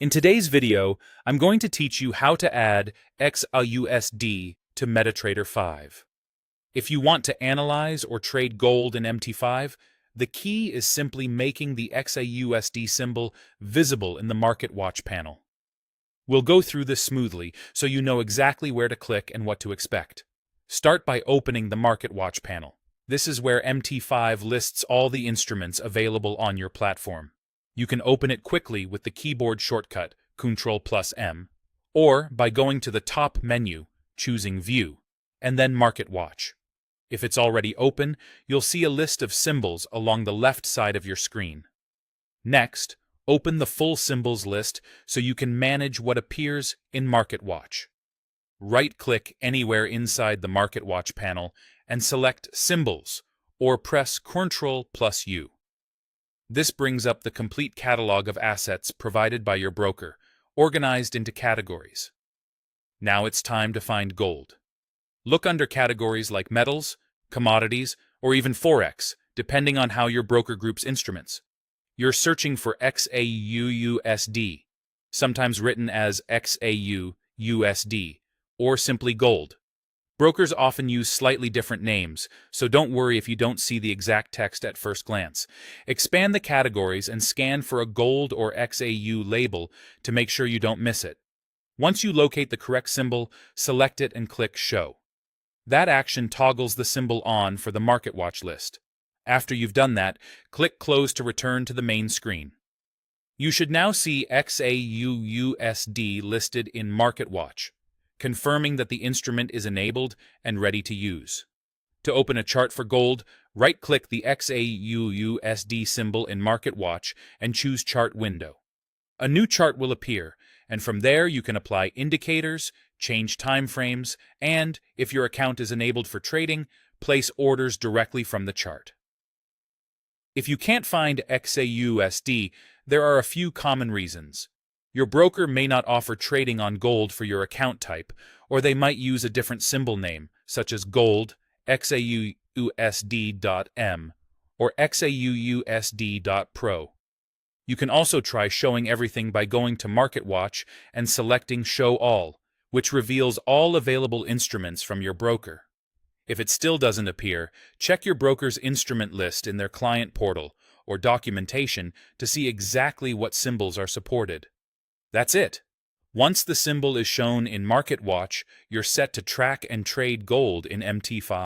In today's video, I'm going to teach you how to add XAUUSD to Metatrader 5. If you want to analyze or trade gold in MT5, the key is simply making the XAUUSD symbol visible in the Market Watch panel. We'll go through this smoothly so you know exactly where to click and what to expect. Start by opening the Market Watch panel. This is where MT5 lists all the instruments available on your platform. You can open it quickly with the keyboard shortcut Ctrl+M, or by going to the top menu, choosing View, and then Market Watch. If it's already open, you'll see a list of symbols along the left side of your screen. Next, open the full symbols list so you can manage what appears in Market Watch. Right-click anywhere inside the Market Watch panel and select Symbols, or press Ctrl+U. This brings up the complete catalog of assets provided by your broker, organized into categories. Now it's time to find gold. Look under categories like metals, commodities, or even Forex, depending on how your broker groups instruments. You're searching for XAUUSD, sometimes written as XAUUSD, or simply gold. Brokers often use slightly different names, so don't worry if you don't see the exact text at first glance. Expand the categories and scan for a gold or XAU label to make sure you don't miss it. Once you locate the correct symbol, select it and click Show. That action toggles the symbol on for the Market Watch list. After you've done that, click Close to return to the main screen. You should now see XAUUSD listed in Market Watch, confirming that the instrument is enabled and ready to use. To open a chart for gold, right-click the XAUUSD symbol in Market Watch and choose Chart Window. A new chart will appear, and from there you can apply indicators, change time frames, and, if your account is enabled for trading, place orders directly from the chart. If you can't find XAUUSD, there are a few common reasons. Your broker may not offer trading on gold for your account type, or they might use a different symbol name, such as gold, XAUUSD.M, or XAUUSD.pro. You can also try showing everything by going to Market Watch and selecting Show All, which reveals all available instruments from your broker. If it still doesn't appear, check your broker's instrument list in their client portal or documentation to see exactly what symbols are supported. That's it. Once the symbol is shown in Market Watch, you're set to track and trade gold in MT5.